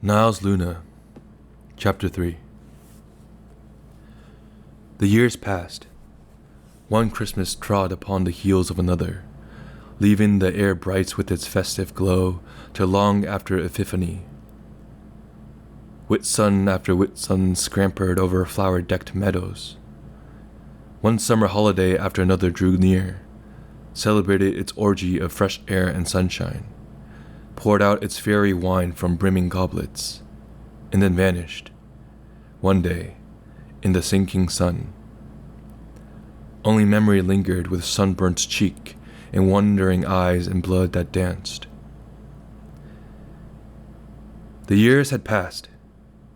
Niels Lhyne, Chapter 3. The years passed. One Christmas trod upon the heels of another, leaving the air bright with its festive glow till long after Epiphany. Whitsun after Whitsun scampered over flower-decked meadows. One summer holiday after another drew near, celebrated its orgy of fresh air and sunshine, poured out its fairy wine from brimming goblets, and then vanished, one day, in the sinking sun. Only memory lingered with sunburnt cheek and wondering eyes and blood that danced. The years had passed,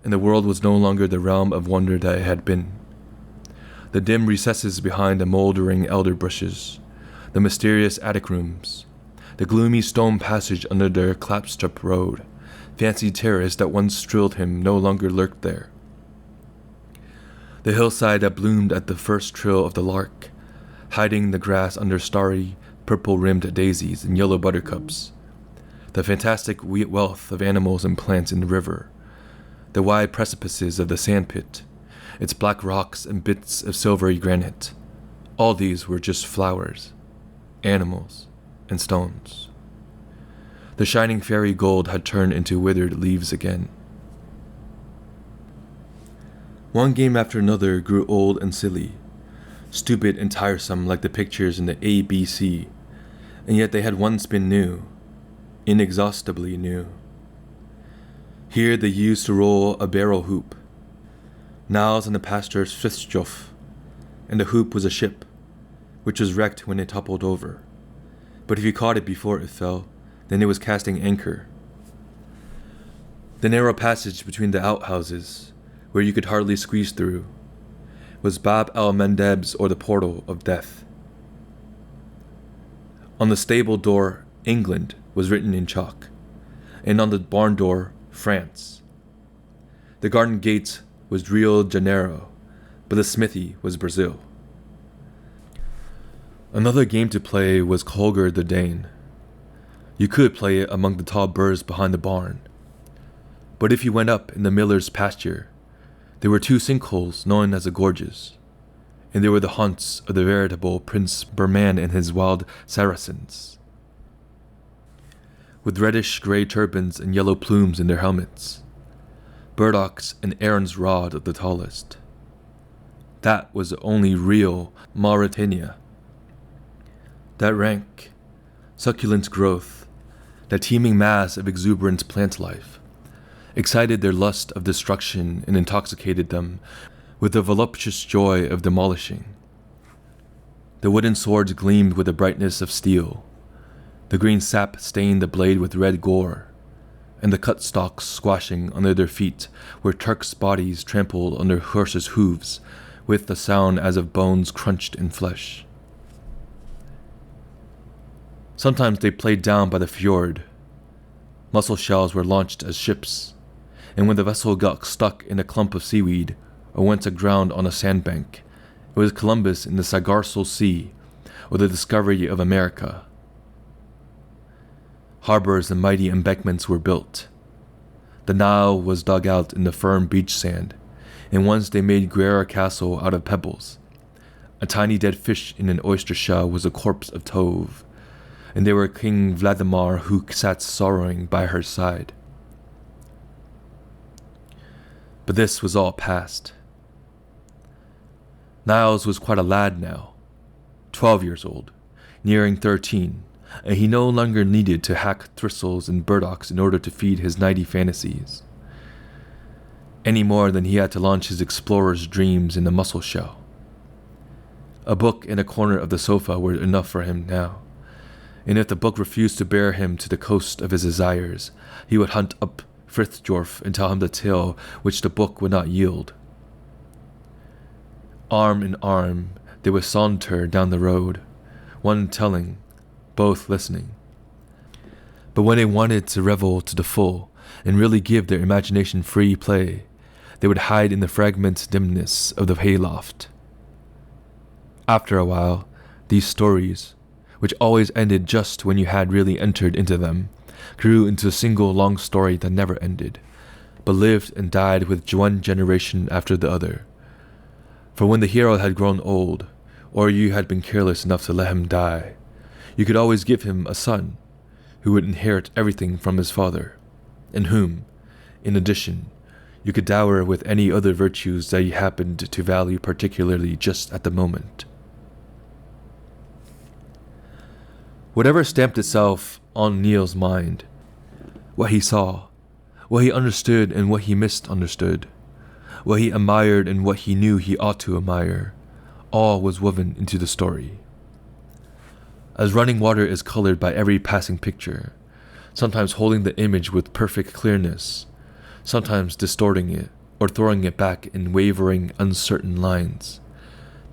and the world was no longer the realm of wonder that it had been. The dim recesses behind the moldering elder bushes, the mysterious attic rooms, the gloomy stone passage under their clapstrap road, fancy terrace that once thrilled him no longer lurked there. The hillside that bloomed at the first trill of the lark, hiding the grass under starry, purple-rimmed daisies and yellow buttercups, the fantastic wealth of animals and plants in the river, the wide precipices of the sandpit, its black rocks and bits of silvery granite, all these were just flowers, animals, and stones. The shining fairy gold had turned into withered leaves again. One game after another grew old and silly, stupid and tiresome like the pictures in the ABC, and yet they had once been new, inexhaustibly new. Here they used to roll a barrel hoop, Niels and the pastor's Frithjof, and the hoop was a ship, which was wrecked when it toppled over. But if you caught it before it fell, then it was casting anchor. The narrow passage between the outhouses, where you could hardly squeeze through, was Bab el-Mandeb's or the portal of death. On the stable door, England was written in chalk, and on the barn door, France. The garden gate was Rio de Janeiro, but the smithy was Brazil. Another game to play was Holger the Dane. You could play it among the tall burrs behind the barn. But if you went up in the miller's pasture, there were two sinkholes known as the gorges, and they were the haunts of the veritable Prince Berman and his wild Saracens, with reddish-gray turbans and yellow plumes in their helmets, burdocks and Aaron's rod of the tallest. That was the only real Mauritania. That rank, succulent growth, that teeming mass of exuberant plant life, excited their lust of destruction and intoxicated them with the voluptuous joy of demolishing. The wooden swords gleamed with the brightness of steel, the green sap stained the blade with red gore, and the cut stalks squashing under their feet were Turks' bodies trampled under horses' hooves with the sound as of bones crunched in flesh. Sometimes they played down by the fjord. Mussel shells were launched as ships, and when the vessel got stuck in a clump of seaweed or went aground on a sandbank, it was Columbus in the Sargasso Sea or the discovery of America. Harbors and mighty embankments were built. The Nile was dug out in the firm beach sand, and once they made Guerra Castle out of pebbles. A tiny dead fish in an oyster shell was a corpse of Tove, and there were King Vladimir who sat sorrowing by her side. But this was all past. Niels was quite a lad now, 12 years old, nearing 13, and he no longer needed to hack thistles and burdocks in order to feed his nighty fantasies, any more than he had to launch his explorer's dreams in the mussel shell. A book in a corner of the sofa were enough for him now, and if the book refused to bear him to the coast of his desires, he would hunt up Frithjof and tell him the tale which the book would not yield. Arm in arm, they would saunter down the road, one telling, both listening. But when they wanted to revel to the full and really give their imagination free play, they would hide in the fragment dimness of the hayloft. After a while, these stories, which always ended just when you had really entered into them, grew into a single long story that never ended, but lived and died with one generation after the other. For when the hero had grown old, or you had been careless enough to let him die, you could always give him a son, who would inherit everything from his father, and whom, in addition, you could dower with any other virtues that you happened to value particularly just at the moment. Whatever stamped itself on Niels' mind, what he saw, what he understood and what he misunderstood, what he admired and what he knew he ought to admire, all was woven into the story. As running water is colored by every passing picture, sometimes holding the image with perfect clearness, sometimes distorting it or throwing it back in wavering, uncertain lines,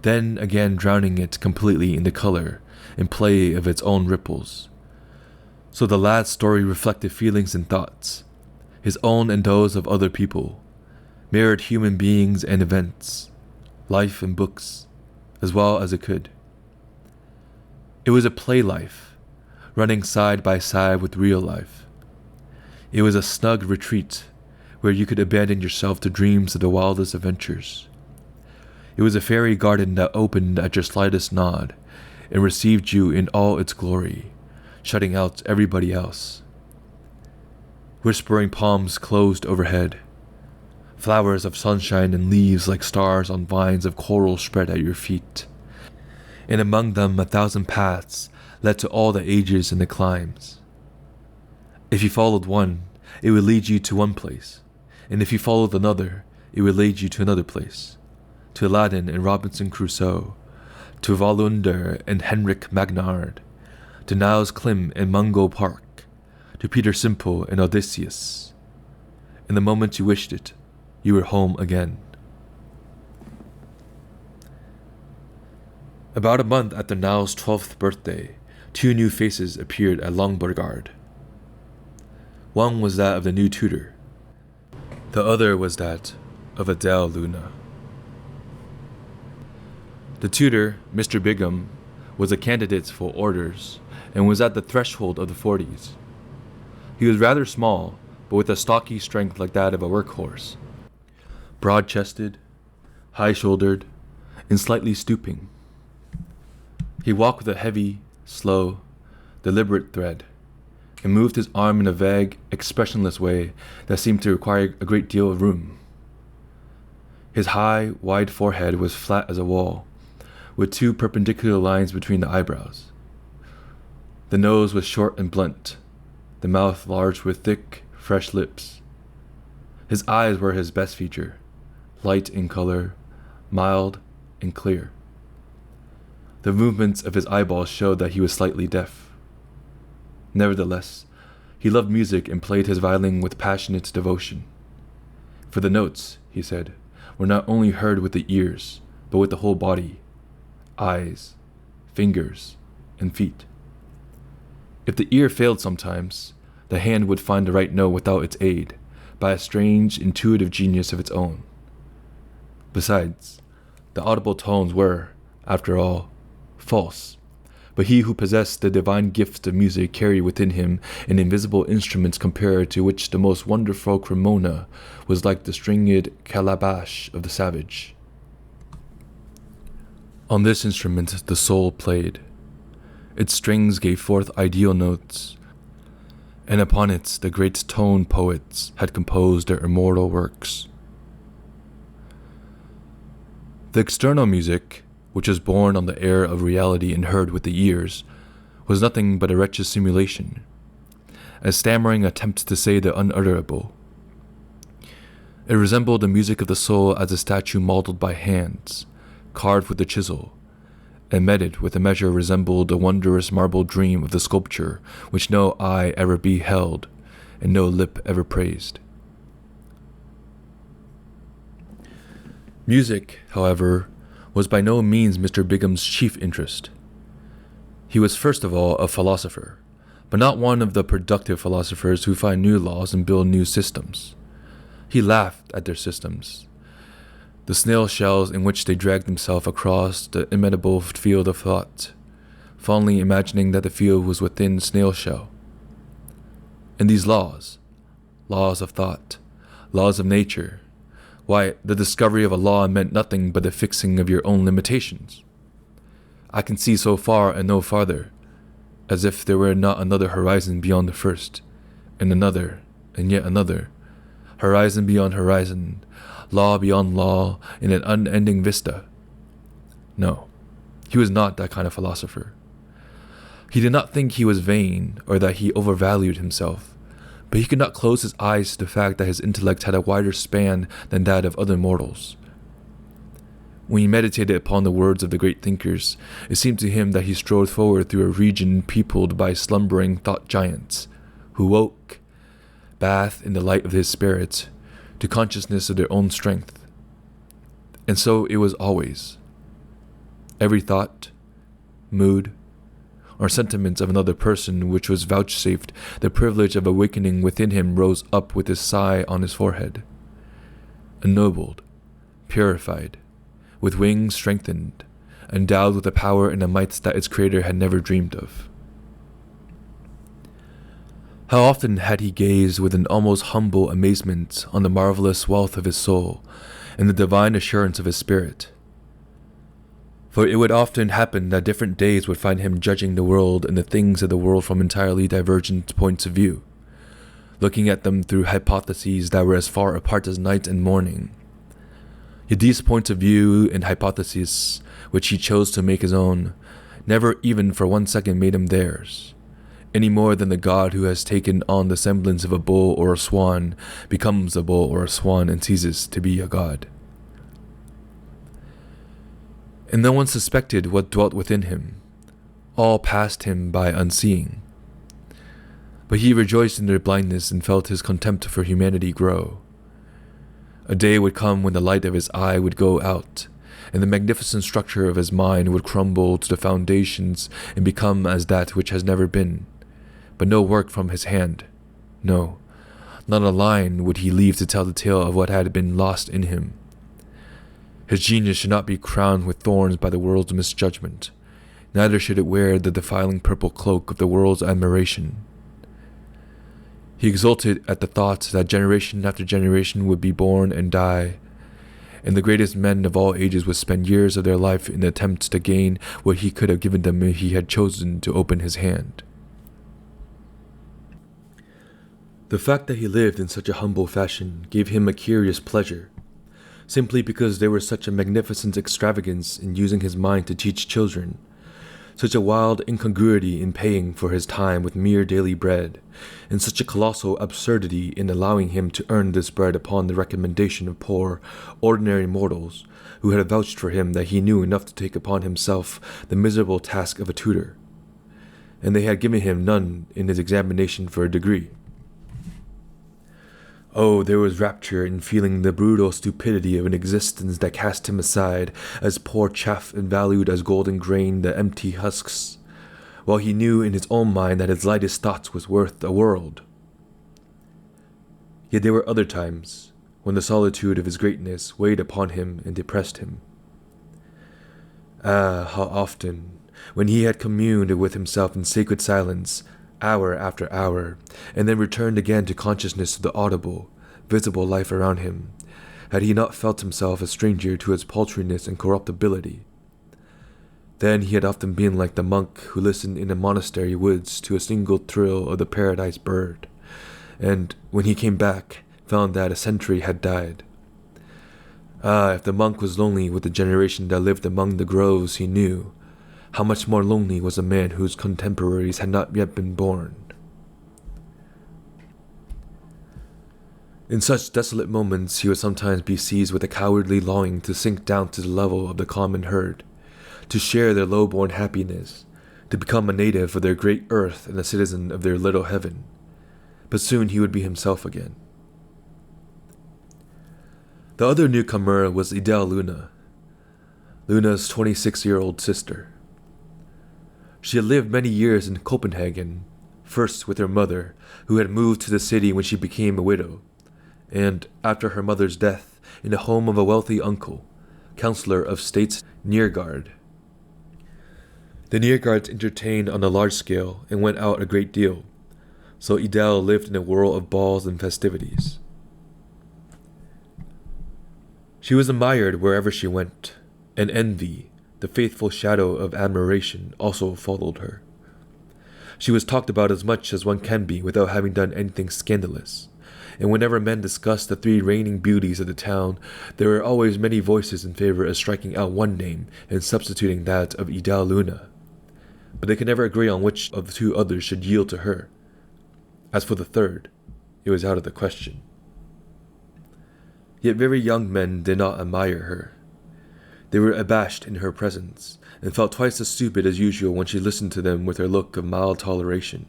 then again drowning it completely in the color and play of its own ripples. So the lad's story reflected feelings and thoughts, his own and those of other people, mirrored human beings and events, life and books, as well as it could. It was a play life, running side by side with real life. It was a snug retreat where you could abandon yourself to dreams of the wildest adventures. It was a fairy garden that opened at your slightest nod and received you in all its glory, shutting out everybody else. Whispering palms closed overhead, flowers of sunshine and leaves like stars on vines of coral spread at your feet, and among them 1,000 paths led to all the ages and the climes. If you followed one, it would lead you to one place, and if you followed another, it would lead you to another place, to Aladdin and Robinson Crusoe, to Volunder and Henrik Magnard, to Niles Klim and Mungo Park, to Peter Simple and Odysseus. In the moment you wished it, you were home again. About a month after Niles' 12th birthday, 2 new faces appeared at Longborgard. One was that of the new tutor. The other was that of Adele Luna. The tutor, Mr. Bigham, was a candidate for orders and was at the threshold of the 40s. He was rather small, but with a stocky strength like that of a workhorse. Broad-chested, high-shouldered, and slightly stooping. He walked with a heavy, slow, deliberate tread, and moved his arm in a vague, expressionless way that seemed to require a great deal of room. His high, wide forehead was flat as a wall, with 2 perpendicular lines between the eyebrows. The nose was short and blunt, the mouth large with thick, fresh lips. His eyes were his best feature, light in color, mild and clear. The movements of his eyeballs showed that he was slightly deaf. Nevertheless, he loved music and played his violin with passionate devotion. For the notes, he said, were not only heard with the ears, but with the whole body, eyes, fingers, and feet. If the ear failed sometimes, the hand would find the right note without its aid, by a strange, intuitive genius of its own. Besides, the audible tones were, after all, false, but he who possessed the divine gift of music carried within him an invisible instrument compared to which the most wonderful cremona was like the stringed calabash of the savage. On this instrument the soul played. Its strings gave forth ideal notes, and upon it the great tone poets had composed their immortal works. The external music, which was born on the air of reality and heard with the ears, was nothing but a wretched simulation, a stammering attempt to say the unutterable. It resembled the music of the soul as a statue modeled by hands, carved with the chisel, and meted with a measure resembled the wondrous marble dream of the sculpture which no eye ever beheld and no lip ever praised. Music, however, was by no means Mr. Bigham's chief interest. He was first of all a philosopher, but not one of the productive philosophers who find new laws and build new systems. He laughed at their systems, the snail shells in which they dragged themselves across the immeasurable field of thought, fondly imagining that the field was within snail shell. And these laws of thought, laws of nature. Why, the discovery of a law meant nothing but the fixing of your own limitations. I can see so far and no farther, as if there were not another horizon beyond the first, and another, and yet another, horizon beyond horizon, law beyond law, in an unending vista. No, he was not that kind of philosopher. He did not think he was vain, or that he overvalued himself, but he could not close his eyes to the fact that his intellect had a wider span than that of other mortals. When he meditated upon the words of the great thinkers, it seemed to him that he strode forward through a region peopled by slumbering thought giants, who woke, bathed in the light of his spirit, to consciousness of their own strength. And so it was always. Every thought, mood, or sentiment of another person which was vouchsafed the privilege of awakening within him rose up with a sigh on his forehead, ennobled, purified, with wings strengthened, endowed with a power and a might that its creator had never dreamed of. How often had he gazed with an almost humble amazement on the marvelous wealth of his soul and the divine assurance of his spirit. For it would often happen that different days would find him judging the world and the things of the world from entirely divergent points of view, looking at them through hypotheses that were as far apart as night and morning. Yet these points of view and hypotheses, which he chose to make his own, never even for 1 second made him theirs, any more than the god who has taken on the semblance of a bull or a swan becomes a bull or a swan and ceases to be a god. And no one suspected what dwelt within him. All passed him by unseeing. But he rejoiced in their blindness and felt his contempt for humanity grow. A day would come when the light of his eye would go out, and the magnificent structure of his mind would crumble to the foundations and become as that which has never been, but no work from his hand. No, not a line would he leave to tell the tale of what had been lost in him. His genius should not be crowned with thorns by the world's misjudgment, neither should it wear the defiling purple cloak of the world's admiration. He exulted at the thought that generation after generation would be born and die, and the greatest men of all ages would spend years of their life in the attempt to gain what he could have given them if he had chosen to open his hand. The fact that he lived in such a humble fashion gave him a curious pleasure, simply because there was such a magnificent extravagance in using his mind to teach children, such a wild incongruity in paying for his time with mere daily bread, and such a colossal absurdity in allowing him to earn this bread upon the recommendation of poor, ordinary mortals who had vouched for him that he knew enough to take upon himself the miserable task of a tutor, and they had given him none in his examination for a degree. Oh, there was rapture in feeling the brutal stupidity of an existence that cast him aside as poor chaff and valued as golden grain the empty husks, while he knew in his own mind that his lightest thoughts was worth a world. Yet there were other times when the solitude of his greatness weighed upon him and depressed him. Ah, how often, when he had communed with himself in sacred silence, hour after hour, and then returned again to consciousness of the audible, visible life around him, had he not felt himself a stranger to its paltriness and corruptibility. Then he had often been like the monk who listened in the monastery woods to a single trill of the paradise bird, and, when he came back, found that a century had died. Ah, if the monk was lonely with the generation that lived among the groves he knew, how much more lonely was a man whose contemporaries had not yet been born. In such desolate moments he would sometimes be seized with a cowardly longing to sink down to the level of the common herd, to share their low-born happiness, to become a native of their great earth and a citizen of their little heaven. But soon he would be himself again. The other newcomer was Idel Luna, Luna's 26-year-old sister. She had lived many years in Copenhagen, first with her mother, who had moved to the city when she became a widow, and, after her mother's death, in the home of a wealthy uncle, Councillor of State's Neergaard. The Neergaards entertained on a large scale and went out a great deal, so Idel lived in a whirl of balls and festivities. She was admired wherever she went, and envy, the faithful shadow of admiration, also followed her. She was talked about as much as one can be without having done anything scandalous, and whenever men discussed the three reigning beauties of the town, there were always many voices in favor of striking out one name and substituting that of Idaluna. But they could never agree on which of the two others should yield to her. As for the third, it was out of the question. Yet very young men did not admire her. They were abashed in her presence, and felt twice as stupid as usual when she listened to them with her look of mild toleration.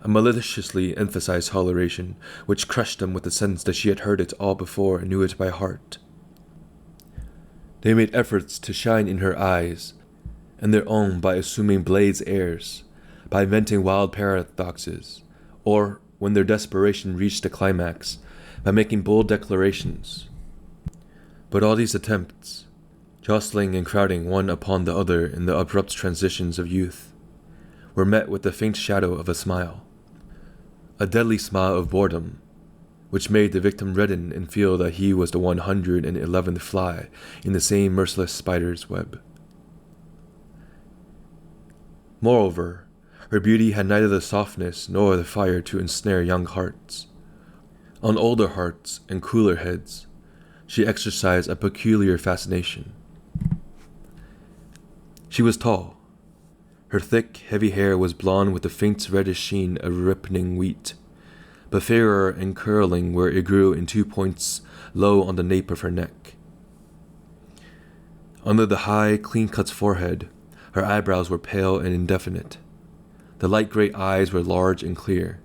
A maliciously emphasized toleration, which crushed them with the sense that she had heard it all before and knew it by heart. They made efforts to shine in her eyes, and their own by assuming blades' airs, by inventing wild paradoxes, or, when their desperation reached a climax, by making bold declarations. But all these attempts, jostling and crowding one upon the other in the abrupt transitions of youth, were met with the faint shadow of a smile, a deadly smile of boredom, which made the victim redden and feel that he was the 111th fly in the same merciless spider's web. Moreover, her beauty had neither the softness nor the fire to ensnare young hearts. On older hearts and cooler heads, she exercised a peculiar fascination. She was tall. Her thick, heavy hair was blonde with the faint reddish sheen of ripening wheat, but fairer and curling where it grew in 2 points low on the nape of her neck. Under the high, clean-cut forehead, her eyebrows were pale and indefinite. The light gray eyes were large and clear,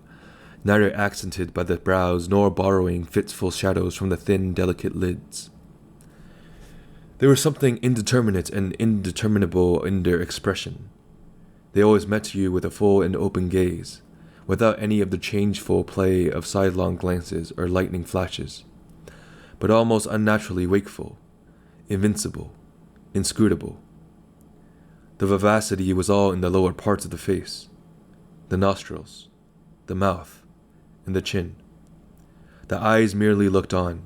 neither accented by the brows nor borrowing fitful shadows from the thin, delicate lids. There was something indeterminate and indeterminable in their expression. They always met you with a full and open gaze, without any of the changeful play of sidelong glances or lightning flashes, but almost unnaturally wakeful, invincible, inscrutable. The vivacity was all in the lower parts of the face, the nostrils, the mouth, and the chin. The eyes merely looked on.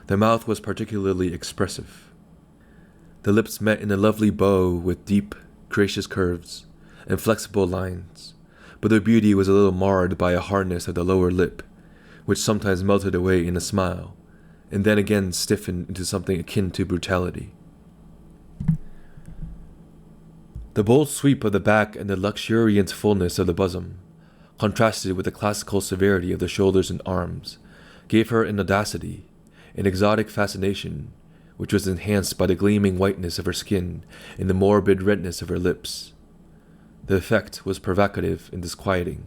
The mouth was particularly expressive. The lips met in a lovely bow with deep, gracious curves and flexible lines, but their beauty was a little marred by a hardness of the lower lip, which sometimes melted away in a smile, and then again stiffened into something akin to brutality. The bold sweep of the back and the luxuriant fullness of the bosom, contrasted with the classical severity of the shoulders and arms, gave her an audacity, an exotic fascination, which was enhanced by the gleaming whiteness of her skin and the morbid redness of her lips. The effect was provocative and disquieting.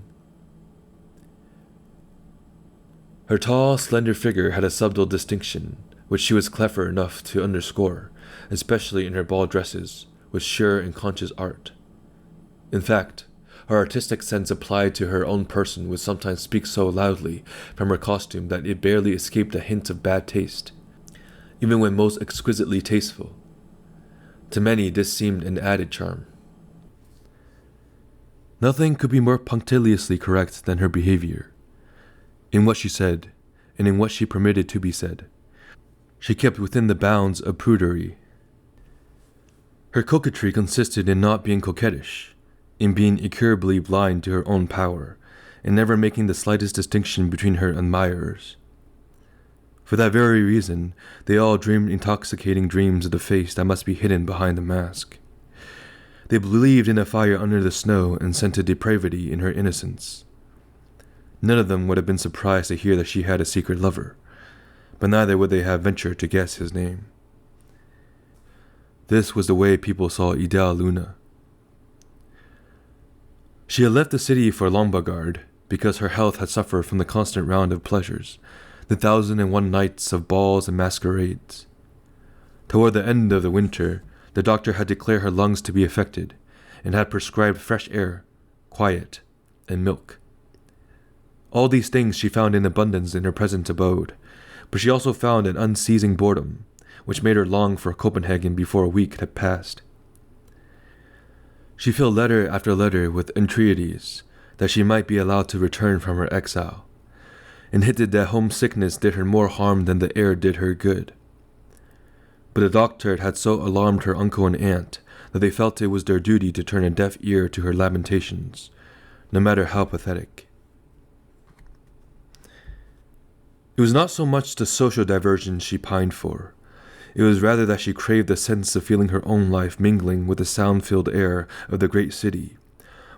Her tall, slender figure had a subtle distinction, which she was clever enough to underscore, especially in her ball dresses, with sure and conscious art. In fact, her artistic sense applied to her own person would sometimes speak so loudly from her costume that it barely escaped a hint of bad taste, even when most exquisitely tasteful. To many this seemed an added charm. Nothing could be more punctiliously correct than her behavior. In what she said, and in what she permitted to be said, she kept within the bounds of prudery. Her coquetry consisted in not being coquettish, in being incurably blind to her own power, and never making the slightest distinction between her admirers. For that very reason, they all dreamed intoxicating dreams of the face that must be hidden behind the mask. They believed in a fire under the snow and scented depravity in her innocence. None of them would have been surprised to hear that she had a secret lover, but neither would they have ventured to guess his name. This was the way people saw Idaluna. She had left the city for Lombagard because her health had suffered from the constant round of pleasures, the 1,001 nights of balls and masquerades. Toward the end of the winter, the doctor had declared her lungs to be affected, and had prescribed fresh air, quiet, and milk. All these things she found in abundance in her present abode, but she also found an unceasing boredom, which made her long for Copenhagen before a week had passed. She filled letter after letter with entreaties that she might be allowed to return from her exile, and hinted that homesickness did her more harm than the air did her good. But the doctor had so alarmed her uncle and aunt that they felt it was their duty to turn a deaf ear to her lamentations, no matter how pathetic. It was not so much the social diversion she pined for. It was rather that she craved the sense of feeling her own life mingling with the sound-filled air of the great city,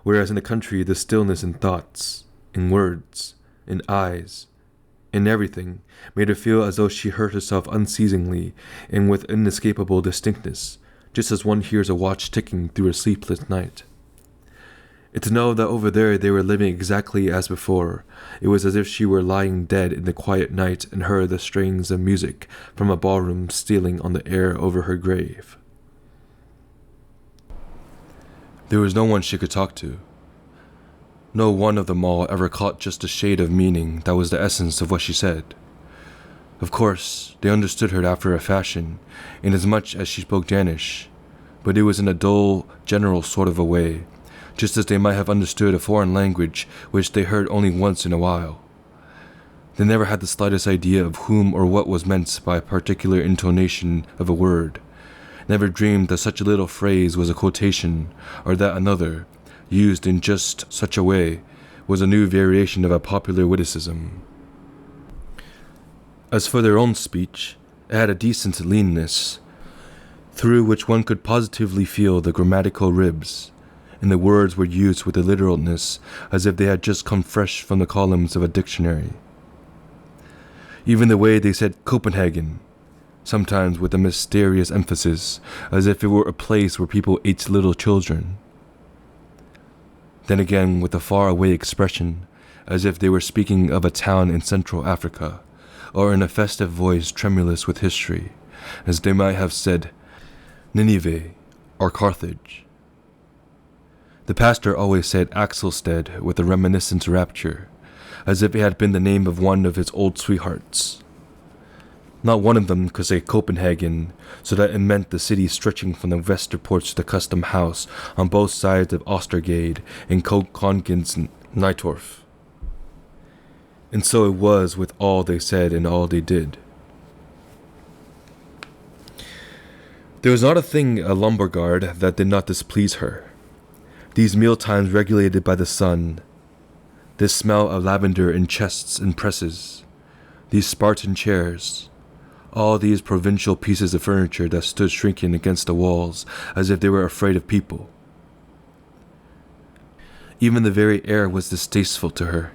whereas in the country the stillness in thoughts, in words, in eyes, in everything, made her feel as though she heard herself unceasingly and with inescapable distinctness, just as one hears a watch ticking through a sleepless night. And to know that over there they were living exactly as before, it was as if she were lying dead in the quiet night and heard the strains of music from a ballroom stealing on the air over her grave. There was no one she could talk to. No one of them all ever caught just a shade of meaning that was the essence of what she said. Of course, they understood her after a fashion, inasmuch as she spoke Danish, but it was in a dull, general sort of a way, just as they might have understood a foreign language which they heard only once in a while. They never had the slightest idea of whom or what was meant by a particular intonation of a word, never dreamed that such a little phrase was a quotation, or that another, used in just such a way, was a new variation of a popular witticism. As for their own speech, it had a decent leanness, through which one could positively feel the grammatical ribs, and the words were used with a literalness as if they had just come fresh from the columns of a dictionary. Even the way they said Copenhagen, sometimes with a mysterious emphasis, as if it were a place where people ate little children. Then again with a far-away expression, as if they were speaking of a town in Central Africa, or in a festive voice tremulous with history, as they might have said Nineveh or Carthage. The pastor always said Axelstead with a reminiscent rapture, as if it had been the name of one of his old sweethearts. Not one of them could say Copenhagen, so that it meant the city stretching from the Vesterport to the Custom House on both sides of Ostergade and Kongens Nytorv. And so it was with all they said and all they did. There was not a thing at Lombardgard that did not displease her. These mealtimes regulated by the sun, this smell of lavender in chests and presses, these Spartan chairs, all these provincial pieces of furniture that stood shrinking against the walls as if they were afraid of people. Even the very air was distasteful to her.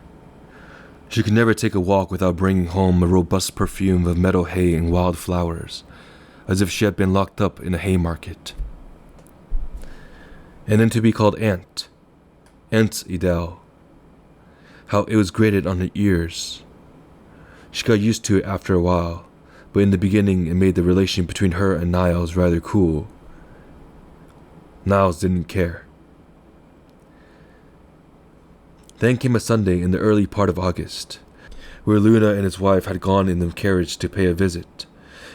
She could never take a walk without bringing home a robust perfume of meadow hay and wild flowers, as if she had been locked up in a haymarket. And then to be called Aunt Idel. How it was grated on her ears. She got used to it after a while, but in the beginning it made the relation between her and Niels rather cool. Niels didn't care. Then came a Sunday in the early part of August, where Luna and his wife had gone in the carriage to pay a visit,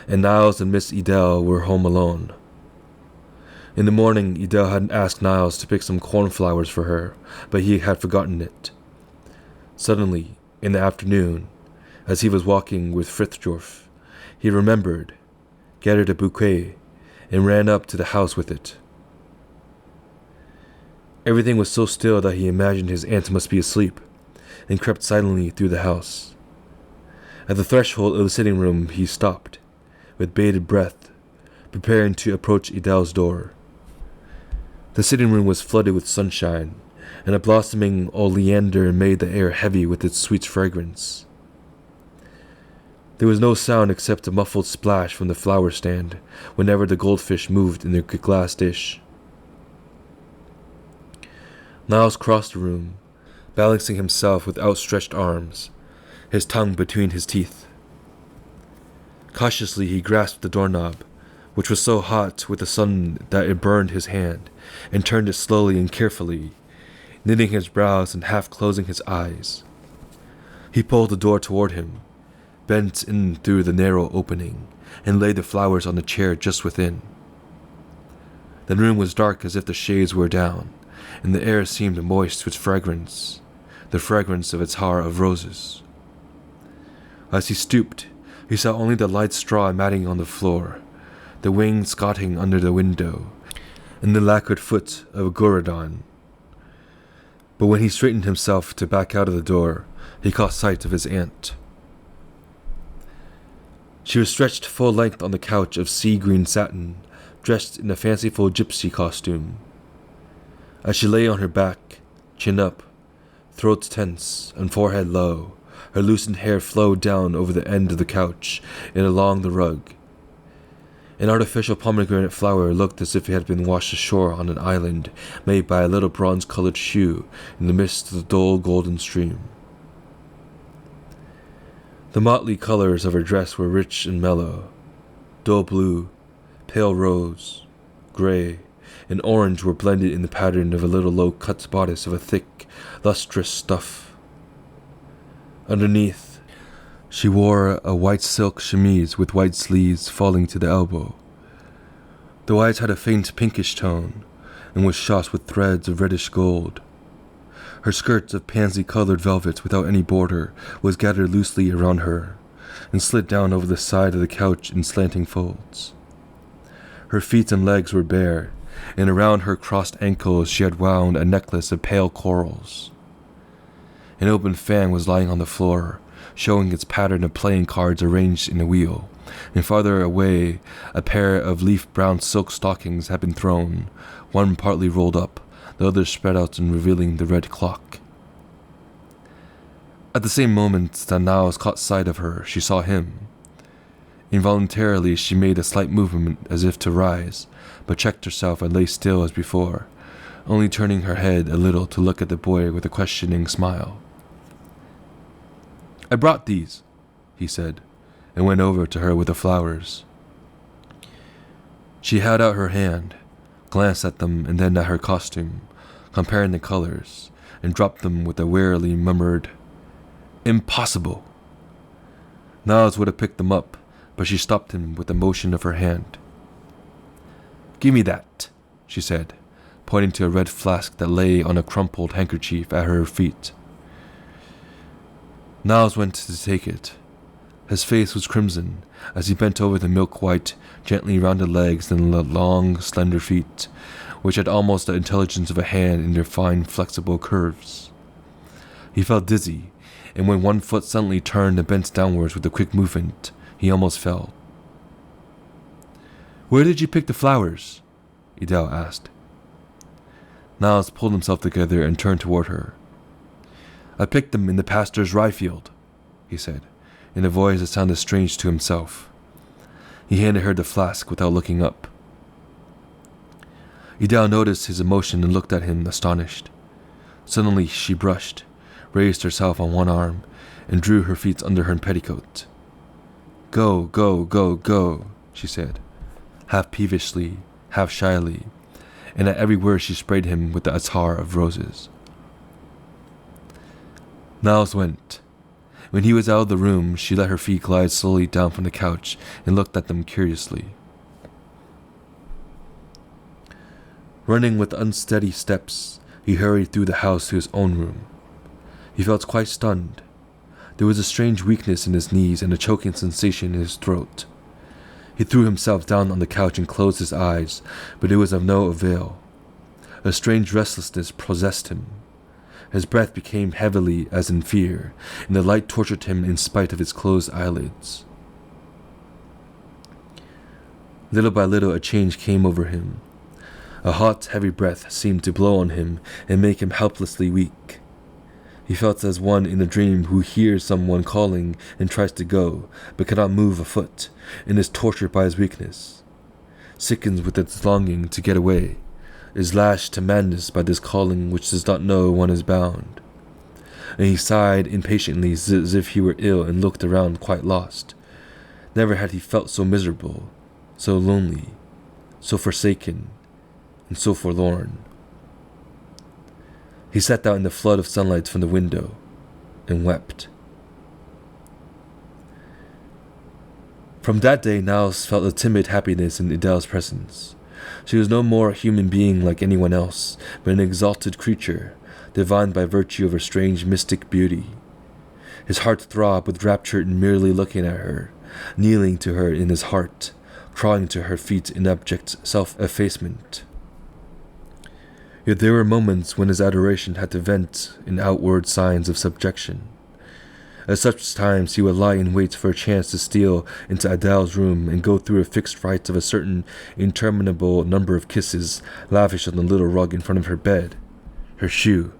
and Niels and Miss Idel were home alone. In the morning, Idel had asked Niels to pick some cornflowers for her, but he had forgotten it. Suddenly, in the afternoon, as he was walking with Frithjorf, he remembered, gathered a bouquet, and ran up to the house with it. Everything was so still that he imagined his aunt must be asleep, and crept silently through the house. At the threshold of the sitting room he stopped, with bated breath, preparing to approach Idel's door. The sitting room was flooded with sunshine, and a blossoming oleander made the air heavy with its sweet fragrance. There was no sound except a muffled splash from the flower stand whenever the goldfish moved in their glass dish. Niels crossed the room, balancing himself with outstretched arms, his tongue between his teeth. Cautiously he grasped the doorknob, which was so hot with the sun that it burned his hand, and turned it slowly and carefully, knitting his brows and half closing his eyes. He pulled the door toward him, bent in through the narrow opening, and laid the flowers on the chair just within. The room was dark as if the shades were down, and the air seemed moist with fragrance, the fragrance of a tower of roses. As he stooped, he saw only the light straw matting on the floor, the winged scoting under the window, and the lacquered foot of a Gorodon. But when he straightened himself to back out of the door, he caught sight of his aunt. She was stretched full length on the couch of sea-green satin, dressed in a fanciful gypsy costume. As she lay on her back, chin up, throat tense, and forehead low, her loosened hair flowed down over the end of the couch and along the rug. An artificial pomegranate flower looked as if it had been washed ashore on an island made by a little bronze-colored shoe in the midst of the dull golden stream. The motley colors of her dress were rich and mellow. Dull blue, pale rose, gray, and orange were blended in the pattern of a little low-cut bodice of a thick, lustrous stuff. Underneath, she wore a white silk chemise with white sleeves falling to the elbow. The white had a faint pinkish tone and was shot with threads of reddish gold. Her skirt of pansy-colored velvet without any border was gathered loosely around her and slid down over the side of the couch in slanting folds. Her feet and legs were bare, and around her crossed ankles she had wound a necklace of pale corals. An open fan was lying on the floor, showing its pattern of playing cards arranged in a wheel, and farther away a pair of leaf-brown silk stockings had been thrown, one partly rolled up, the other spread out and revealing the red clock. At the same moment that Niels caught sight of her, she saw him. Involuntarily she made a slight movement as if to rise, but checked herself and lay still as before, only turning her head a little to look at the boy with a questioning smile. "I brought these," he said, and went over to her with the flowers. She held out her hand, glanced at them and then at her costume, comparing the colors, and dropped them with a wearily murmured, "Impossible!" Niels would have picked them up, but she stopped him with a motion of her hand. "Give me that," she said, pointing to a red flask that lay on a crumpled handkerchief at her feet. Niels went to take it. His face was crimson as he bent over the milk-white, gently rounded legs and the long, slender feet, which had almost the intelligence of a hand in their fine, flexible curves. He felt dizzy, and when one foot suddenly turned and bent downwards with a quick movement, he almost fell. "Where did you pick the flowers?" Idel asked. Niels pulled himself together and turned toward her. "I picked them in the pastor's rye field," he said, in a voice that sounded strange to himself. He handed her the flask without looking up. Idel noticed his emotion and looked at him astonished. Suddenly she brushed, raised herself on one arm, and drew her feet under her petticoat. "Go, go, go, go," she said, half peevishly, half shyly, and at every word she sprayed him with the attar of roses. Niels went. When he was out of the room, she let her feet glide slowly down from the couch and looked at them curiously. Running with unsteady steps, he hurried through the house to his own room. He felt quite stunned. There was a strange weakness in his knees and a choking sensation in his throat. He threw himself down on the couch and closed his eyes, but it was of no avail. A strange restlessness possessed him. His breath became heavily as in fear, and the light tortured him in spite of his closed eyelids. Little by little a change came over him. A hot, heavy breath seemed to blow on him and make him helplessly weak. He felt as one in a dream who hears someone calling and tries to go, but cannot move a foot, and is tortured by his weakness, sickens with its longing to get away, is lashed to madness by this calling which does not know one is bound. And he sighed impatiently as if he were ill and looked around quite lost. Never had he felt so miserable, so lonely, so forsaken, and so forlorn. He sat down in the flood of sunlight from the window and wept. From that day, Niels felt a timid happiness in Idel's presence. She was no more a human being like anyone else, but an exalted creature, divine by virtue of her strange mystic beauty. His heart throbbed with rapture in merely looking at her, kneeling to her in his heart, crawling to her feet in abject self-effacement. Yet there were moments when his adoration had to vent in outward signs of subjection. At such times he would lie in wait for a chance to steal into Adele's room and go through a fixed rite of a certain interminable number of kisses lavished on the little rug in front of her bed, her shoe,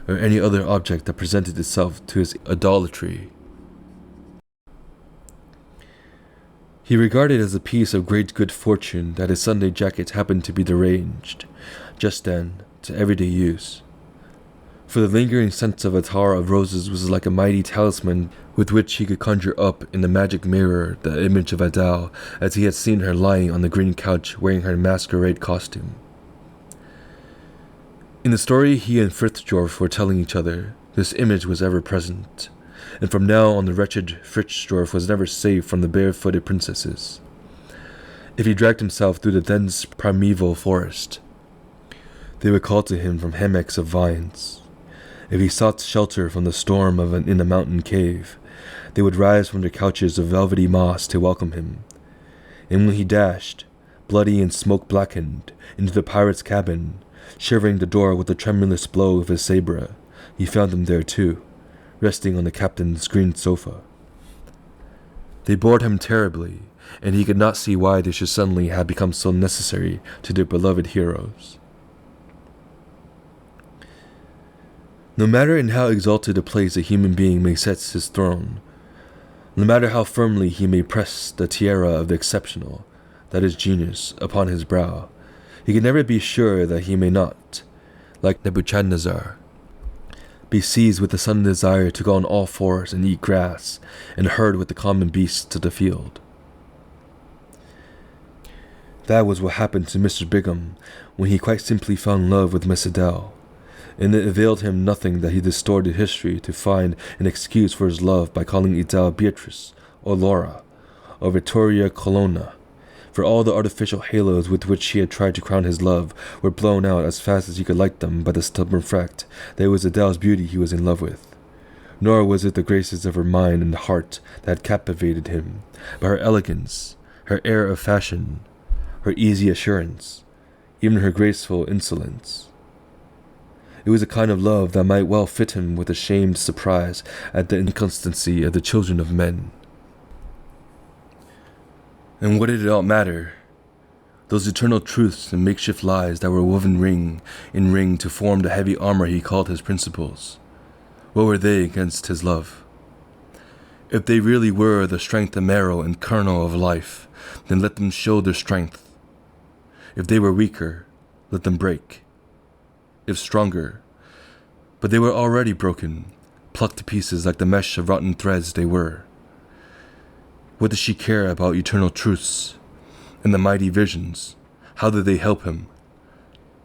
or any other object that presented itself to his idolatry. He regarded it as a piece of great good fortune that his Sunday jacket happened to be deranged, just then, to everyday use. For the lingering scent of attar of roses was like a mighty talisman with which he could conjure up in the magic mirror the image of Adele as he had seen her lying on the green couch wearing her masquerade costume. In the story he and Frithjorf were telling each other, this image was ever present, and from now on the wretched Frithjorf was never safe from the barefooted princesses. If he dragged himself through the dense primeval forest, they would call to him from hammocks of vines. If he sought shelter from the storm in a mountain cave, they would rise from their couches of velvety moss to welcome him. And when he dashed, bloody and smoke-blackened, into the pirate's cabin, shivering the door with a tremulous blow of his sabre, he found them there too, resting on the captain's green sofa. They bored him terribly, and he could not see why they should suddenly have become so necessary to their beloved heroes. No matter in how exalted a place a human being may set his throne, no matter how firmly he may press the tiara of the exceptional, that is genius, upon his brow, he can never be sure that he may not, like Nebuchadnezzar, be seized with the sudden desire to go on all fours and eat grass, and herd with the common beasts of the field. That was what happened to Mr. Bigham when he quite simply fell in love with Miss Adele. And it availed him nothing that he distorted history to find an excuse for his love by calling Adele Beatrice, or Laura, or Vittoria Colonna, for all the artificial halos with which he had tried to crown his love were blown out as fast as he could light them by the stubborn fact that it was Adele's beauty he was in love with. Nor was it the graces of her mind and heart that had captivated him, but her elegance, her air of fashion, her easy assurance, even her graceful insolence. It was a kind of love that might well fit him with a shamed surprise at the inconstancy of the children of men. And what did it all matter? Those eternal truths and makeshift lies that were woven ring in ring to form the heavy armor he called his principles. What were they against his love? If they really were the strength and marrow and kernel of life, then let them show their strength. If they were weaker, let them break. If stronger, but they were already broken, plucked to pieces like the mesh of rotten threads they were. What did she care about eternal truths and the mighty visions? How did they help him?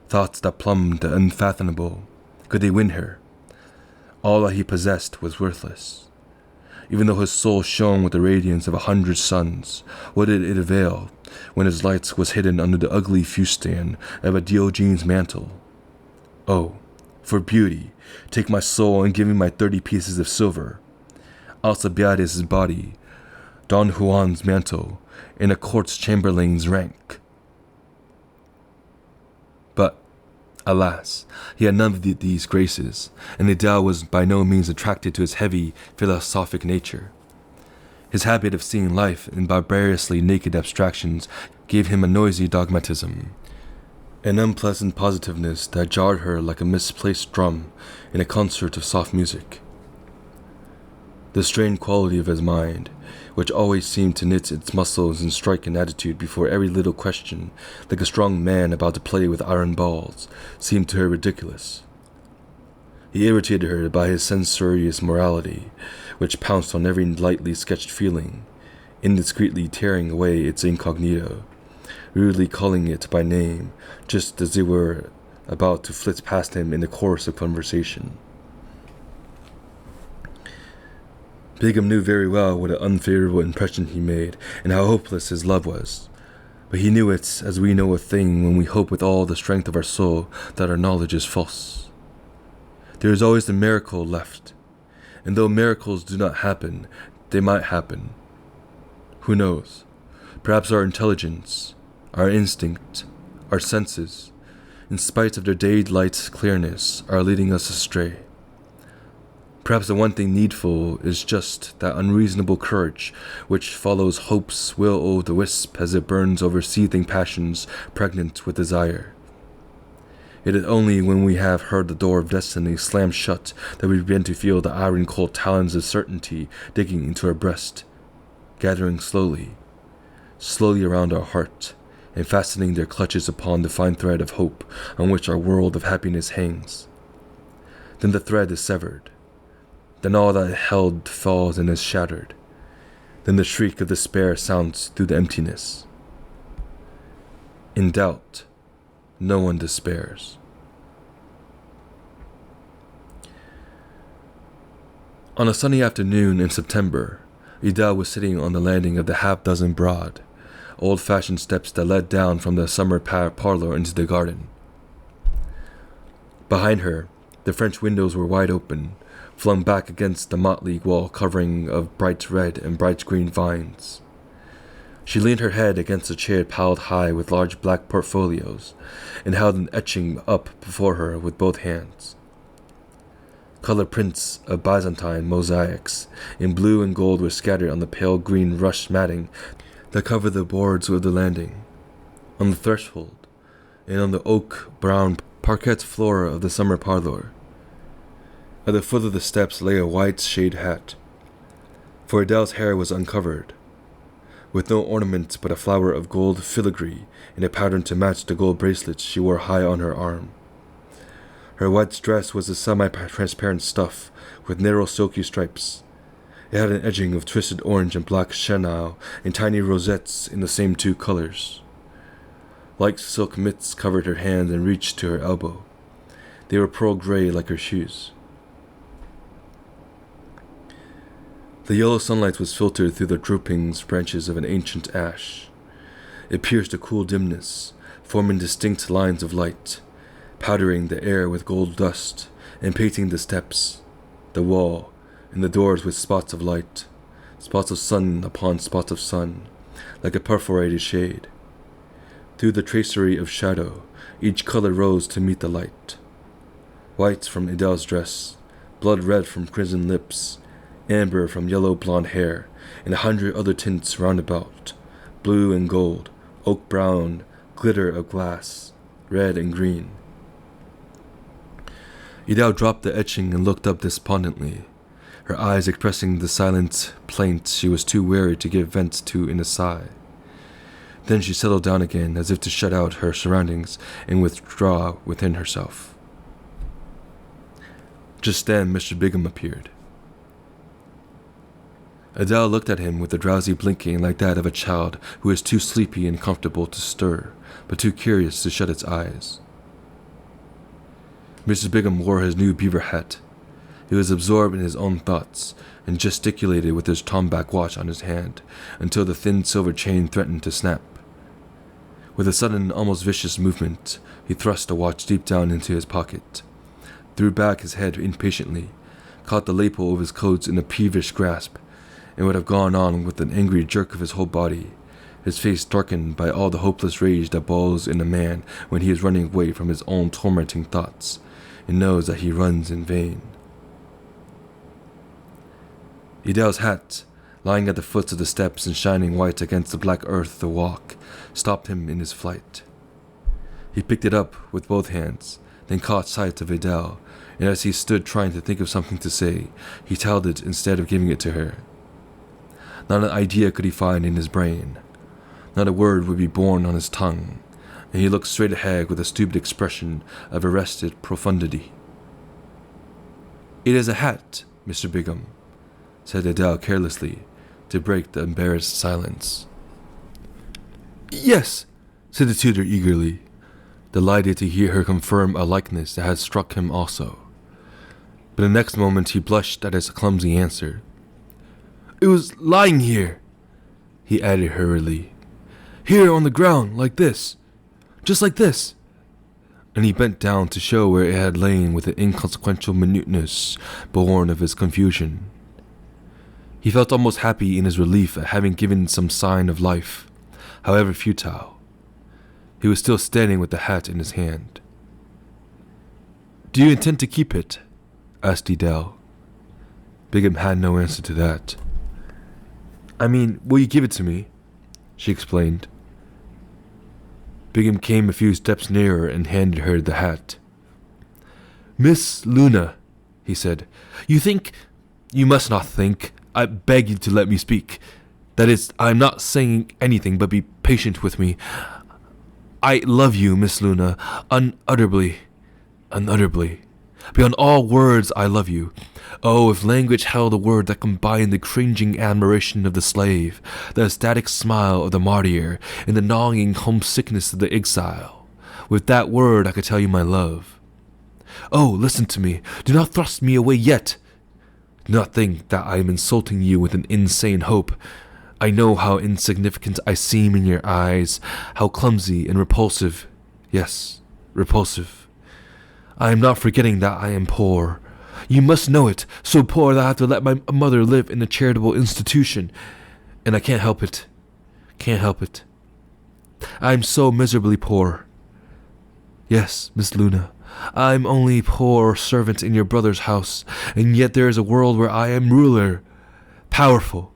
Thoughts that plumbed the unfathomable, could they win her? All that he possessed was worthless. Even though his soul shone with the radiance of 100 suns, what did it avail when his light was hidden under the ugly fustian of a Diogenes mantle? Oh, for beauty, take my soul and give me my 30 pieces of silver. Alcibiades' body, Don Juan's mantle, and a court's chamberlain's rank. But, alas, he had none of these graces, and Adele was by no means attracted to his heavy, philosophic nature. His habit of seeing life in barbarously naked abstractions gave him a noisy dogmatism, an unpleasant positiveness that jarred her like a misplaced drum in a concert of soft music. The strained quality of his mind, which always seemed to knit its muscles and strike an attitude before every little question, like a strong man about to play with iron balls, seemed to her ridiculous. He irritated her by his censorious morality, which pounced on every lightly sketched feeling, indiscreetly tearing away its incognito, rudely calling it by name, just as they were about to flit past him in the course of conversation. Bigham knew very well what an unfavorable impression he made, and how hopeless his love was. But he knew it as we know a thing when we hope with all the strength of our soul that our knowledge is false. There is always the miracle left, And though miracles do not happen, they might happen. Who knows? Perhaps our intelligence, our instinct, our senses, in spite of their daylight clearness, are leading us astray. Perhaps the one thing needful is just that unreasonable courage which follows hope's will-o'-the-wisp as it burns over seething passions pregnant with desire. It is only when we have heard the door of destiny slam shut that we begin to feel the iron-cold talons of certainty digging into our breast, gathering slowly around our heart, and fastening their clutches upon the fine thread of hope on which our world of happiness hangs. Then the thread is severed. Then all that it held falls and is shattered. Then the shriek of despair sounds through the emptiness. In doubt, no one despairs. On a sunny afternoon in September, Idel was sitting on the landing of the half-dozen broad, old-fashioned steps that led down from the summer parlor into the garden. Behind her, the French windows were wide open, flung back against the motley wall covering of bright red and bright green vines. She leaned her head against a chair piled high with large black portfolios, and held an etching up before her with both hands. Color prints of Byzantine mosaics in blue and gold were scattered on the pale green rush matting that covered the boards of the landing, on the threshold, and on the oak-brown parquet floor of the summer parlor. At the foot of the steps lay a white shade hat, for Adele's hair was uncovered, with no ornament but a flower of gold filigree and a pattern to match the gold bracelets she wore high on her arm. Her white dress was a semi-transparent stuff with narrow silky stripes. It had an edging of twisted orange and black chenille and tiny rosettes in the same two colors. Light silk mitts covered her hands and reached to her elbow. They were pearl gray like her shoes. The yellow sunlight was filtered through the drooping branches of an ancient ash. It pierced a cool dimness, forming distinct lines of light, powdering the air with gold dust, and painting the steps, the wall, and the doors with spots of light, spots of sun upon spots of sun, like a perforated shade. Through the tracery of shadow, each color rose to meet the light. White from Adele's dress, blood red from crimson lips, amber from yellow blonde hair, and 100 other tints round about, blue and gold, oak brown, glitter of glass, red and green. Idel dropped the etching and looked up despondently, her eyes expressing the silent plaint she was too weary to give vent to in a sigh. Then she settled down again as if to shut out her surroundings and withdraw within herself. Just then Mr. Bigham appeared. Adele looked at him with a drowsy blinking like that of a child who is too sleepy and comfortable to stir, but too curious to shut its eyes. Mr. Bigham wore his new beaver hat. He was absorbed in his own thoughts, and gesticulated with his tomback watch on his hand, until the thin silver chain threatened to snap. With a sudden, almost vicious movement, he thrust the watch deep down into his pocket, threw back his head impatiently, caught the lapel of his coat in a peevish grasp, and would have gone on with an angry jerk of his whole body, his face darkened by all the hopeless rage that boils in a man when he is running away from his own tormenting thoughts, and knows that he runs in vain. Idele's hat, lying at the foot of the steps and shining white against the black earth of the walk, stopped him in his flight. He picked it up with both hands, then caught sight of Adele, and as he stood trying to think of something to say, he held it instead of giving it to her. Not an idea could he find in his brain. Not a word would be born on his tongue, and he looked straight ahead with a stupid expression of arrested profundity. "It is a hat, Mr. Bigham," said Adele carelessly, to break the embarrassed silence. "Yes," said the tutor eagerly, delighted to hear her confirm a likeness that had struck him also. But the next moment he blushed at his clumsy answer. "It was lying here," he added hurriedly. "Here on the ground, like this. Just like this. and he bent down to show where it had lain with the inconsequential minuteness born of his confusion. He felt almost happy in his relief at having given some sign of life, however futile. He was still standing with the hat in his hand. "Do you intend to keep it?" asked Edel. Bigham had no answer to that. "I mean, will you give it to me?" she explained. Bigham came a few steps nearer and handed her the hat. "Miss Luna," he said, you must not think. I beg you to let me speak. That is, I am not saying anything, but be patient with me. I love you, Miss Luna, unutterably. Beyond all words, I love you. Oh, if language held a word that combined the cringing admiration of the slave, the ecstatic smile of the martyr, and the gnawing homesickness of the exile. With that word I could tell you my love. Oh, listen to me. Do not thrust me away yet. Do not think that I am insulting you with an insane hope. I know how insignificant I seem in your eyes, how clumsy and repulsive. Yes, repulsive. I am not forgetting that I am poor. You must know it, so poor that I have to let my mother live in a charitable institution. And I can't help it. I am so miserably poor. Yes, Miss Luna, I am only poor servant in your brother's house, and yet there is a world where I am ruler, powerful,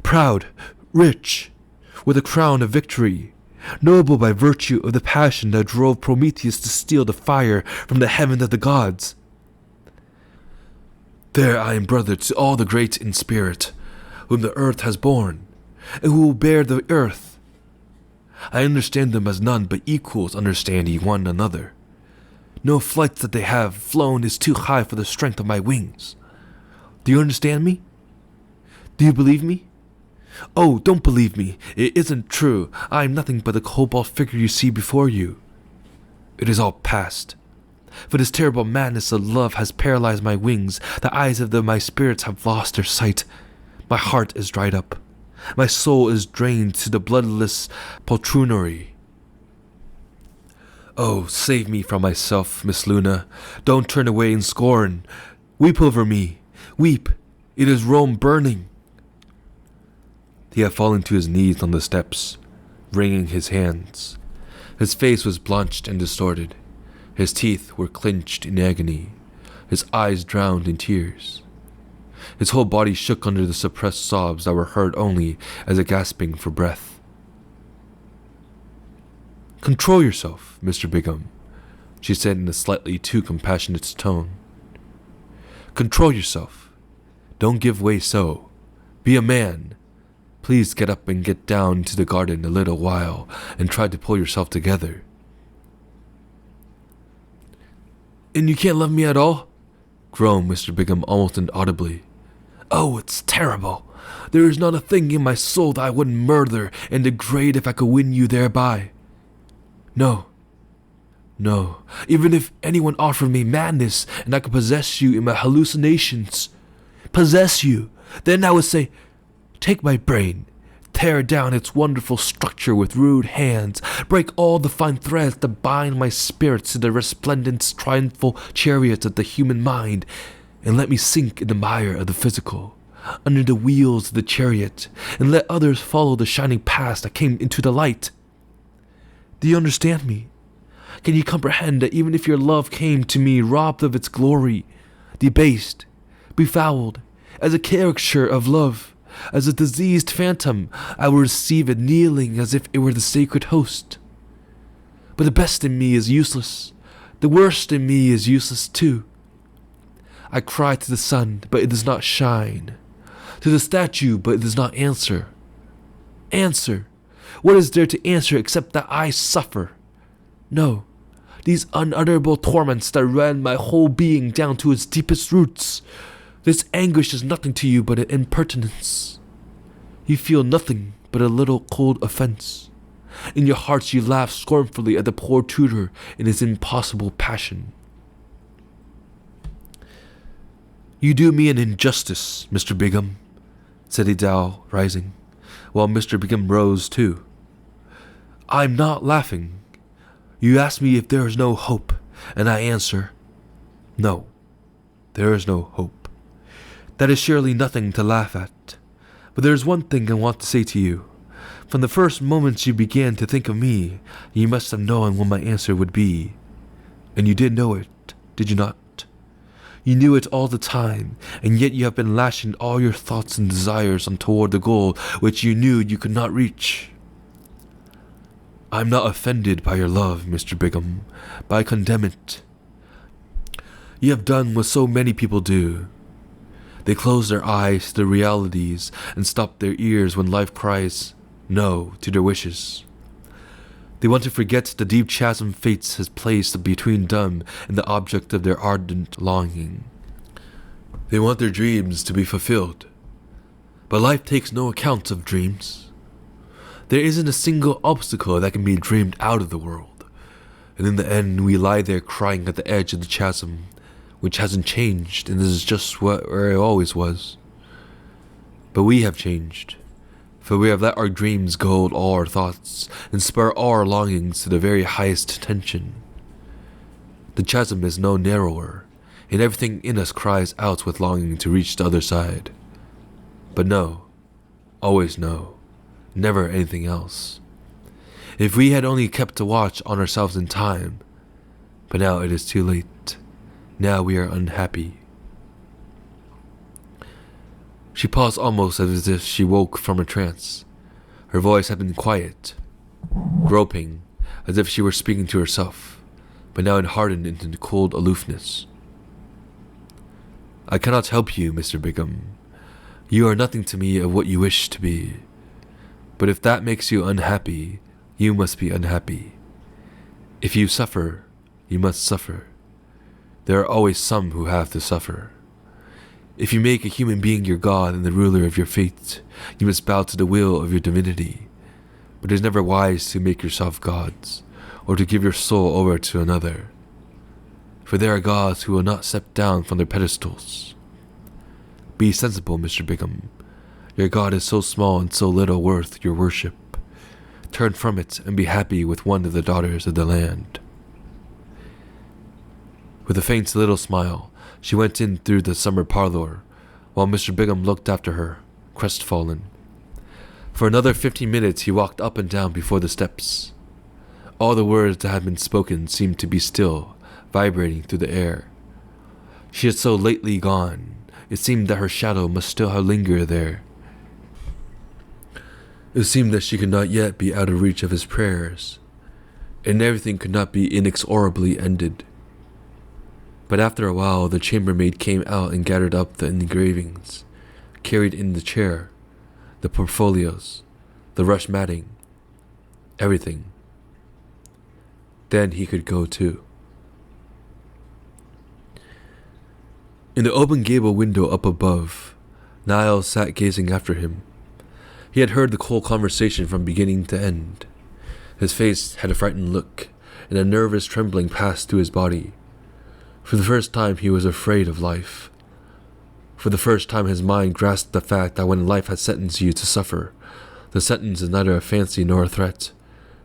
proud, rich, with a crown of victory, noble by virtue of the passion that drove Prometheus to steal the fire from the heaven of the gods. There I am brother to all the great in spirit, whom the earth has borne, and who will bear the earth. I understand them as none but equals understand one another. No flight that they have flown is too high for the strength of my wings. Do you understand me? Do you believe me? Oh, don't believe me. It isn't true. I am nothing but the cobalt figure you see before you. It is all past. For this terrible madness of love has paralyzed my wings. The eyes of my spirits have lost their sight. My heart is dried up. My soul is drained to the bloodless poltroonery. Oh, save me from myself, Miss Luna. Don't turn away in scorn. Weep over me. Weep. It is Rome burning. He had fallen to his knees on the steps, wringing his hands. His face was blanched and distorted. His teeth were clenched in agony. His eyes drowned in tears. His whole body shook under the suppressed sobs that were heard only as a gasping for breath. "Control yourself, Mr. Bigham," she said in a slightly too compassionate tone. "Control yourself. Don't give way so. Be a man. Please get up and get down to the garden a little while and try to pull yourself together." "And you can't love me at all?" groaned Mr. Bigham almost inaudibly. "Oh, it's terrible. There is not a thing in my soul that I wouldn't murder and degrade if I could win you thereby. No. Even if anyone offered me madness and I could possess you in my hallucinations, then I would say, take my brain, tear down its wonderful structure with rude hands, break all the fine threads that bind my spirits to the resplendent, triumphal chariots of the human mind, and let me sink in the mire of the physical, under the wheels of the chariot, and let others follow the shining paths that came into the light. Do you understand me? Can you comprehend that even if your love came to me robbed of its glory, debased, befouled, as a caricature of love, as a diseased phantom, I will receive it kneeling as if it were the sacred host? But the best in me is useless. The worst in me is useless too. I cry to the sun, but it does not shine. To the statue, but it does not answer. Answer! What is there to answer except that I suffer? No, these unutterable torments that rend my whole being down to its deepest roots. This anguish is nothing to you but an impertinence. You feel nothing but a little cold offense. In your hearts you laugh scornfully at the poor tutor in his impossible passion. You do me an injustice, Mr. Bigham, said Edel, rising, while Mr. Bigham rose too. I'm not laughing. You ask me if there is no hope, and I answer, no, there is no hope. That is surely nothing to laugh at. But there is one thing I want to say to you. From the first moments you began to think of me, you must have known what my answer would be. And you did know it, did you not? You knew it all the time, and yet you have been lashing all your thoughts and desires on toward the goal which you knew you could not reach. I am not offended by your love, Mr. Brigham, but I condemn it. You have done what so many people do. They close their eyes to the realities and stop their ears when life cries no to their wishes. They want to forget the deep chasm fate has placed between them and the object of their ardent longing. They want their dreams to be fulfilled, but life takes no account of dreams. There isn't a single obstacle that can be dreamed out of the world, and in the end we lie there crying at the edge of the chasm, which hasn't changed and is just where it always was. But we have changed, for we have let our dreams goad all our thoughts and spur all our longings to the very highest tension. The chasm is no narrower, and everything in us cries out with longing to reach the other side. But no, always no, never anything else. If we had only kept a watch on ourselves in time, but now it is too late. Now we are unhappy. She paused almost as if she woke from a trance. Her voice had been quiet, groping, as if she were speaking to herself, but now it hardened into cold aloofness. I cannot help you, Mr. Brigham. You are nothing to me of what you wish to be. But if that makes you unhappy, you must be unhappy. If you suffer, you must suffer. There are always some who have to suffer. If you make a human being your God and the ruler of your fate, you must bow to the will of your divinity. But it is never wise to make yourself gods, or to give your soul over to another. For there are gods who will not step down from their pedestals. Be sensible, Mr. Brigham. Your God is so small and so little worth your worship. Turn from it and be happy with one of the daughters of the land. With a faint little smile, she went in through the summer parlor, while Mr. Brigham looked after her, crestfallen. For another 15 minutes he walked up and down before the steps. All the words that had been spoken seemed to be still, vibrating through the air. She had so lately gone, it seemed that her shadow must still have lingered there. It seemed that she could not yet be out of reach of his prayers, and everything could not be inexorably ended. But after a while the chambermaid came out and gathered up the engravings, carried in the chair, the portfolios, the rush matting, everything. Then he could go too. In the open gable window up above, Niels sat gazing after him. He had heard the cold conversation from beginning to end. His face had a frightened look, and a nervous trembling passed through his body. For the first time he was afraid of life. For the first time his mind grasped the fact that when life has sentenced you to suffer, the sentence is neither a fancy nor a threat,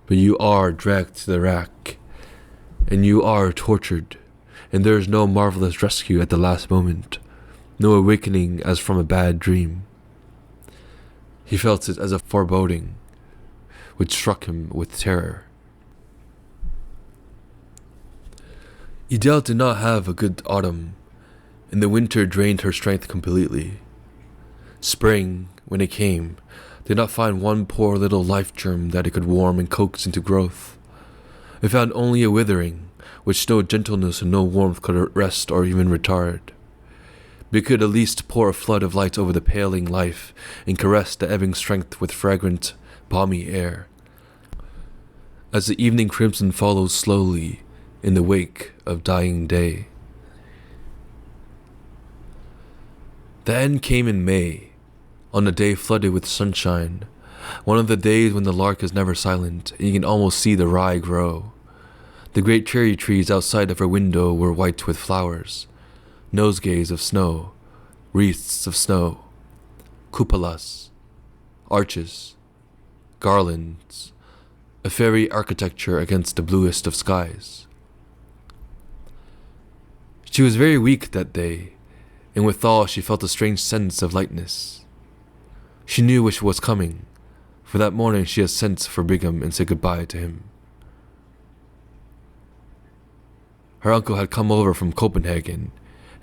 but you are dragged to the rack, and you are tortured, and there is no marvelous rescue at the last moment, no awakening as from a bad dream. He felt it as a foreboding, which struck him with terror. Edel did not have a good autumn, and the winter drained her strength completely. Spring, when it came, did not find one poor little life germ that it could warm and coax into growth. It found only a withering, which no gentleness and no warmth could arrest or even retard. But it could at least pour a flood of light over the paling life and caress the ebbing strength with fragrant, balmy air. As the evening crimson follows slowly in the wake of dying day. The end came in May, on a day flooded with sunshine, one of the days when the lark is never silent and you can almost see the rye grow. The great cherry trees outside of her window were white with flowers, nosegays of snow, wreaths of snow, cupolas, arches, garlands, a fairy architecture against the bluest of skies. She was very weak that day, and withal she felt a strange sense of lightness. She knew which was coming, for that morning she had sent for Brigham and said goodbye to him. Her uncle had come over from Copenhagen,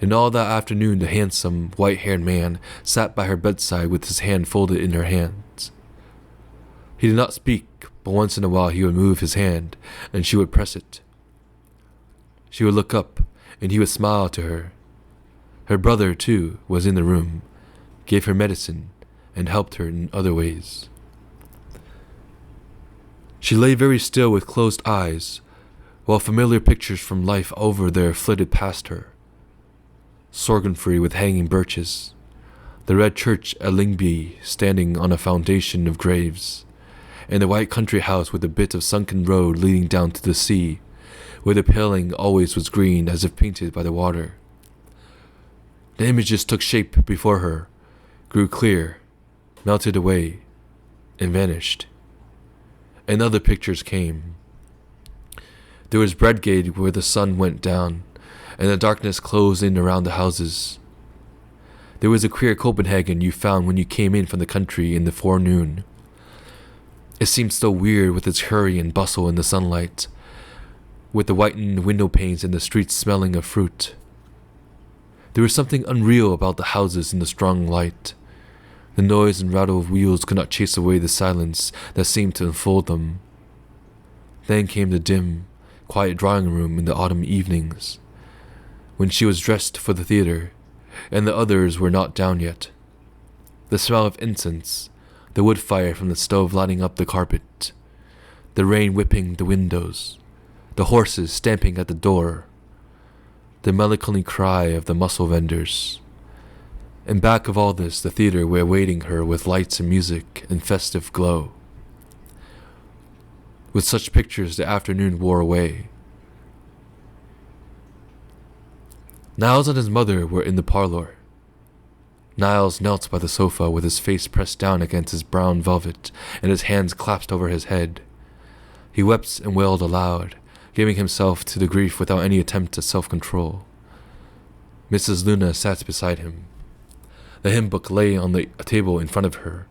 and all that afternoon the handsome, white-haired man sat by her bedside with his hand folded in her hands. He did not speak, but once in a while he would move his hand, and she would press it. She would look up, and he would smile to her. Her brother, too, was in the room, gave her medicine, and helped her in other ways. She lay very still with closed eyes, while familiar pictures from life over there flitted past her. Sorghum-free with hanging birches, the red church at Lyngby standing on a foundation of graves, and the white country house with a bit of sunken road leading down to the sea, where the paling always was green as if painted by the water. The images took shape before her, grew clear, melted away, and vanished. And other pictures came. There was Bredgade where the sun went down, and the darkness closed in around the houses. There was a queer Copenhagen you found when you came in from the country in the forenoon. It seemed so weird with its hurry and bustle in the sunlight, with the whitened window panes and the streets smelling of fruit. There was something unreal about the houses in the strong light. The noise and rattle of wheels could not chase away the silence that seemed to enfold them. Then came the dim, quiet drawing room in the autumn evenings, when she was dressed for the theater, and the others were not down yet. The smell of incense, the wood fire from the stove lighting up the carpet, the rain whipping the windows, the horses stamping at the door, the melancholy cry of the mussel vendors. And back of all this, the theater were awaiting her with lights and music and festive glow. With such pictures, the afternoon wore away. Niels and his mother were in the parlor. Niels knelt by the sofa with his face pressed down against his brown velvet and his hands clasped over his head. He wept and wailed aloud, giving himself to the grief without any attempt at self-control. Mrs. Lhyne sat beside him. The hymn book lay on the table in front of her,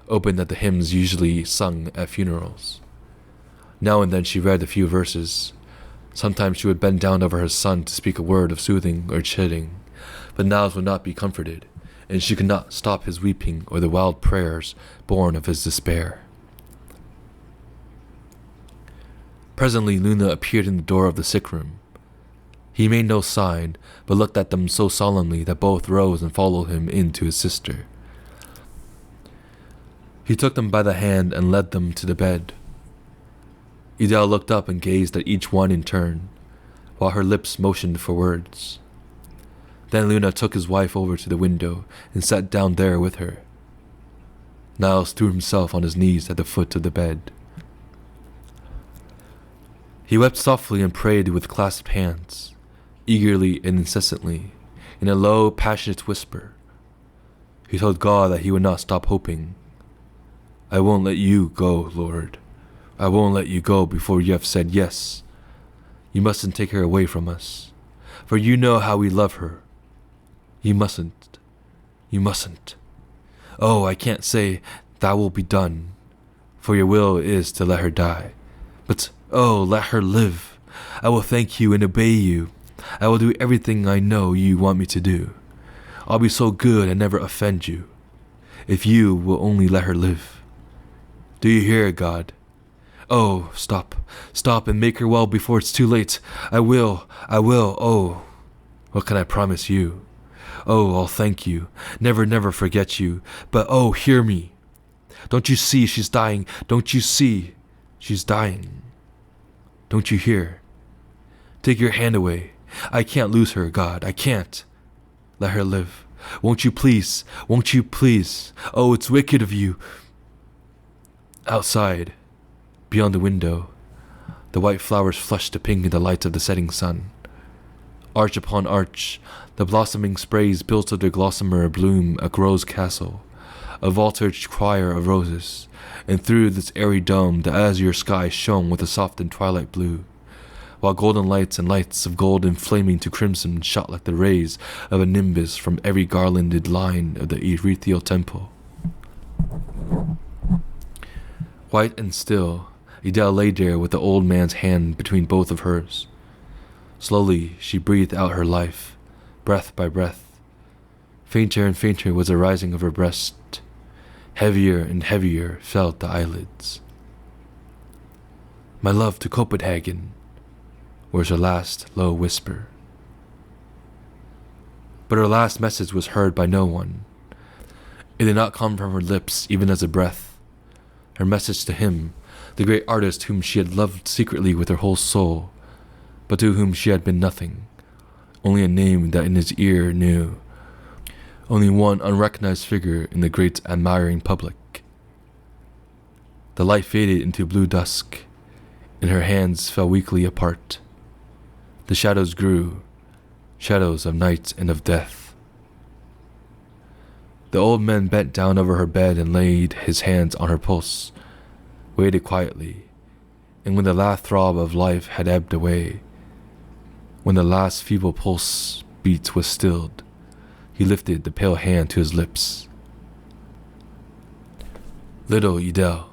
open at the hymns usually sung at funerals. Now and then she read a few verses. Sometimes she would bend down over her son to speak a word of soothing or chiding, but Niels would not be comforted, and she could not stop his weeping or the wild prayers born of his despair. Presently Lhyne appeared in the door of the sick room. He made no sign, but looked at them so solemnly that both rose and followed him in to his sister. He took them by the hand and led them to the bed. Idelle looked up and gazed at each one in turn, while her lips motioned for words. Then Lhyne took his wife over to the window and sat down there with her. Niels threw himself on his knees at the foot of the bed. He wept softly and prayed with clasped hands, eagerly and incessantly, in a low, passionate whisper. He told God that he would not stop hoping. "I won't let you go, Lord. I won't let you go before you have said yes. You mustn't take her away from us, for you know how we love her. You mustn't. You mustn't. Oh, I can't say, 'Thy will be done,' for your will is to let her die. But, oh, let her live. I will thank you and obey you. I will do everything I know you want me to do. I'll be so good and never offend you, if you will only let her live. Do you hear, God? Oh, stop and make her well before it's too late. I will, oh. What can I promise you? Oh, I'll thank you, never forget you, but oh, hear me. Don't you see she's dying? Don't you see she's dying? Don't you hear? Take your hand away. I can't lose her, God, I can't. Let her live. Won't you please? Won't you please? Oh, it's wicked of you." Outside, beyond the window, the white flowers flushed to pink in the light of the setting sun. Arch upon arch, the blossoming sprays built of their gossamer bloom a rose castle, a vaulted choir of roses, and through this airy dome the azure sky shone with a softened twilight blue, while golden lights and lights of gold and flaming to crimson shot like the rays of a nimbus from every garlanded line of the ethereal temple. White and still, Edel lay there with the old man's hand between both of hers. Slowly she breathed out her life, breath by breath. Fainter and fainter was the rising of her breast. Heavier and heavier felt the eyelids. "My love to Copenhagen," was her last low whisper. But her last message was heard by no one. It did not come from her lips even as a breath. Her message to him, the great artist whom she had loved secretly with her whole soul, but to whom she had been nothing, only a name that in his ear knew, only one unrecognized figure in the great admiring public. The light faded into blue dusk, and her hands fell weakly apart. The shadows grew, shadows of night and of death. The old man bent down over her bed and laid his hands on her pulse, waited quietly, and when the last throb of life had ebbed away, when the last feeble pulse beat was stilled, he lifted the pale hand to his lips. "Little Edel,"